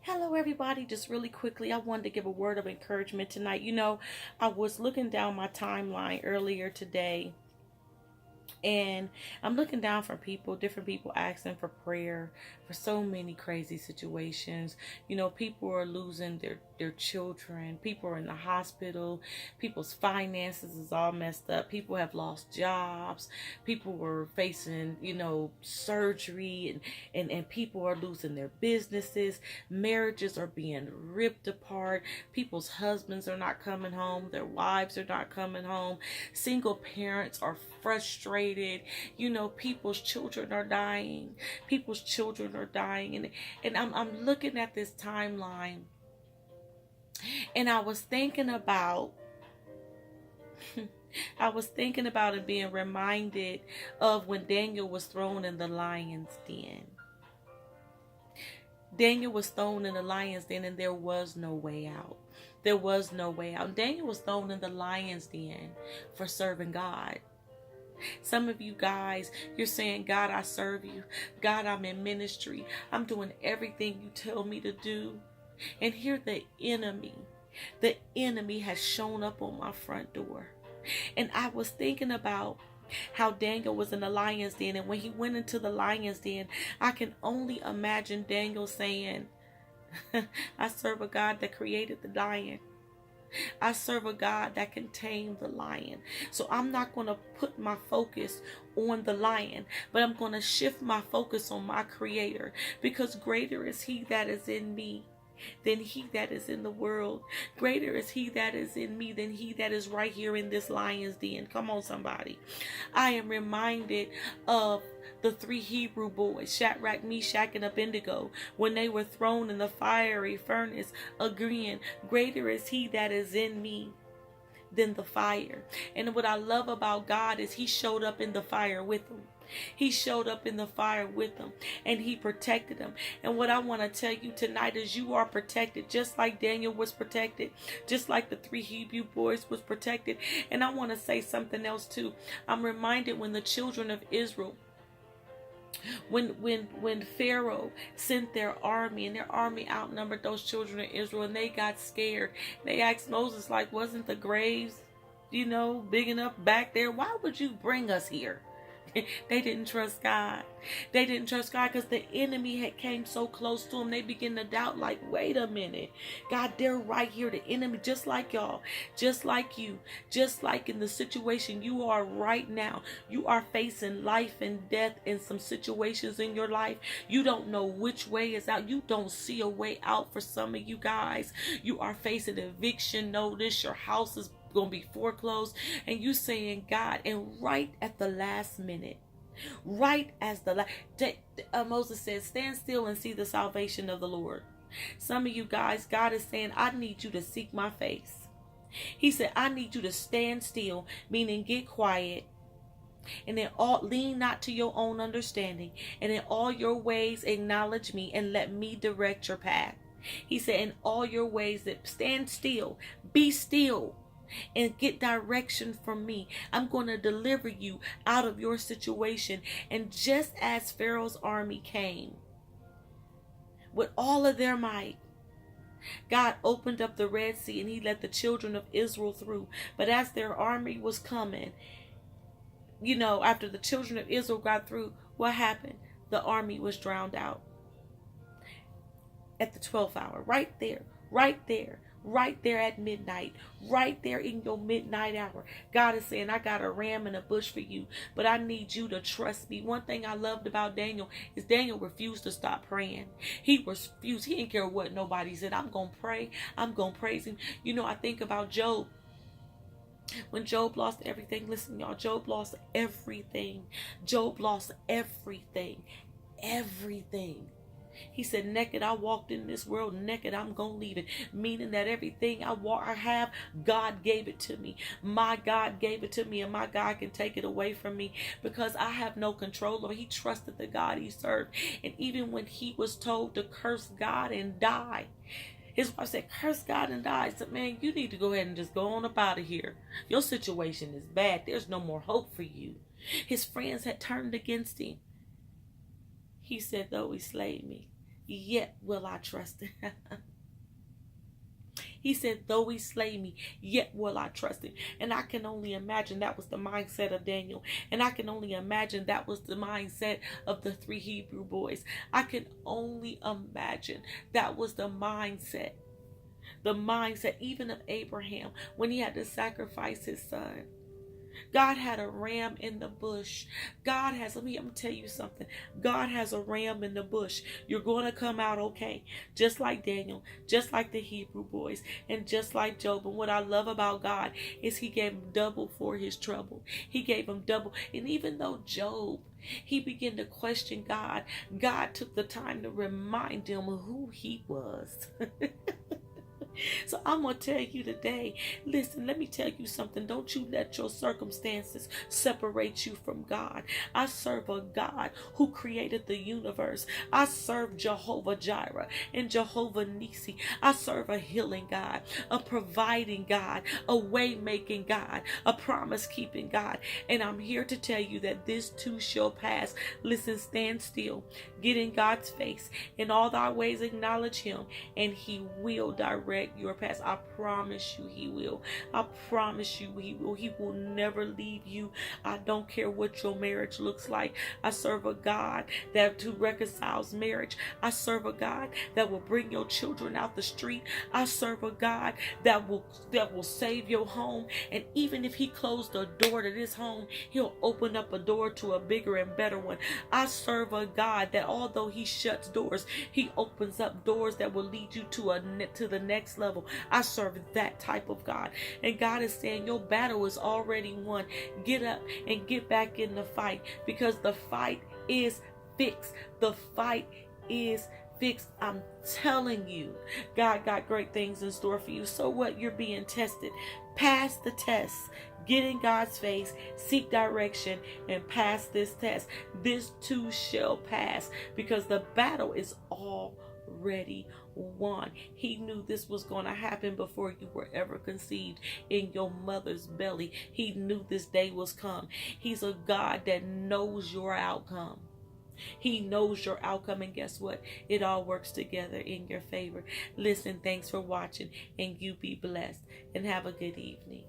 Hello, everybody. Just really quickly, I wanted to give a word of encouragement tonight. I was looking down my timeline earlier today, and I'm looking down from different people asking for prayer for so many crazy situations. People are losing their children. People are in the hospital. People's finances is all messed up. People have lost jobs. People were facing, surgery, and people are losing their businesses. Marriages are being ripped apart. People's husbands are not coming home. Their wives are not coming home. Single parents are frustrated. People's children are dying. People's children are dying. And I'm looking at this timeline, and I was thinking about and being reminded of when Daniel was thrown in the lion's den. Daniel was thrown in the lion's den, and there was no way out. There was no way out. Daniel was thrown in the lion's den for serving God. Some of you guys, you're saying, God, I serve you. God, I'm in ministry. I'm doing everything you tell me to do. And here the enemy has shown up on my front door. And I was thinking about how Daniel was in the lion's den. And when he went into the lion's den, I can only imagine Daniel saying, I serve a God that created the lion. I serve a God that can tame the lion. So I'm not going to put my focus on the lion, but I'm going to shift my focus on my creator, because greater is he that is in me than he that is in the world. Greater is he that is in me than he that is right here in this lion's den. Come on, somebody. I am reminded of the three Hebrew boys, Shadrach, Meshach, and Abednego, when they were thrown in the fiery furnace, agreeing, greater is he that is in me than the fire. And what I love about God is he showed up in the fire with them. He showed up in the fire with them, and he protected them. And what I want to tell you tonight is you are protected, just like Daniel was protected, just like the three Hebrew boys was protected. And I want to say something else too. I'm reminded when the children of Israel, when Pharaoh sent their army, and their army outnumbered those children of Israel, and they got scared. They asked Moses, like, wasn't the graves, big enough back there? Why would you bring us here? They didn't trust God. They didn't trust God because the enemy had came so close to them. They began to doubt, like, wait a minute. God, they're right here. The enemy, just like y'all, just like you, just like in the situation you are right now. You are facing life and death in some situations in your life. You don't know which way is out. You don't see a way out for some of you guys. You are facing eviction notice. Your house is going to be foreclosed, and you saying, God, and right at the last minute, right as Moses said, stand still and see the salvation of the Lord. Some of you guys, God is saying, I need you to seek my face. He said, I need you to stand still, meaning get quiet, and then lean not to your own understanding, and in all your ways acknowledge me, and let me direct your path. He said, in all your ways, that stand still, be still, and get direction from me. I'm going to deliver you out of your situation. And just as Pharaoh's army came with all of their might, God opened up the Red Sea, and he let the children of Israel through. But as their army was coming, after the children of Israel got through, what happened? The army was drowned out at the 12th hour, right there at midnight, right there in your midnight hour. God is saying, I got a ram in a bush for you, but I need you to trust me. One thing I loved about Daniel is Daniel refused to stop praying. He refused. He didn't care what nobody said. I'm going to pray. I'm going to praise him. I think about Job. When Job lost everything, listen, y'all, Job lost everything. Job lost everything. Everything. He said, naked I walked in this world, naked I'm going to leave it. Meaning that everything I have, God gave it to me. My God gave it to me, and my God can take it away from me because I have no control over it. He trusted the God he served. And even when he was told to curse God and die, his wife said, curse God and die. I said, man, you need to go ahead and just go on up out of here. Your situation is bad. There's no more hope for you. His friends had turned against him. He said, though he slayed me, yet will I trust him. He said, though he slay me, yet will I trust him. And I can only imagine that was the mindset of Daniel. And I can only imagine that was the mindset of the 3 Hebrew boys. I can only imagine that was the mindset. The mindset even of Abraham when he had to sacrifice his son. God had a ram in the bush. God has, I'm gonna tell you something. God has a ram in the bush. You're going to come out okay. Just like Daniel, just like the Hebrew boys, and just like Job. And what I love about God is he gave him double for his trouble. He gave him double. And even though Job, he began to question God, God took the time to remind him who he was. So I'm going to tell you today, listen, let me tell you something. Don't you let your circumstances separate you from God. I serve a God who created the universe. I serve Jehovah Jireh and Jehovah Nisi. I serve a healing God, a providing God, a way making God, a promise keeping God. And I'm here to tell you that this too shall pass. Listen, stand still, get in God's face, in all thy ways acknowledge him, and he will direct your past. I promise you he will. I promise you he will. He will never leave you. I don't care what your marriage looks like. I serve a God that who reconciles marriage. I serve a God that will bring your children out the street. I serve a God that will save your home. And even if he closed the door to this home, he'll open up a door to a bigger and better one. I serve a God that although he shuts doors, he opens up doors that will lead you to the next level. I serve that type of God. And God is saying your battle is already won. Get up and get back in the fight, because the fight is fixed. The fight is fixed. I'm telling you, God got great things in store for you. So what? You're being tested. Pass the test. Get in God's face, seek direction, and pass this test. This too shall pass, because the battle is already won. He knew this was going to happen before you were ever conceived in your mother's belly. He knew this day was come. He's a God that knows your outcome. He knows your outcome, and guess what? It all works together in your favor. Listen, thanks for watching, and you be blessed, and have a good evening.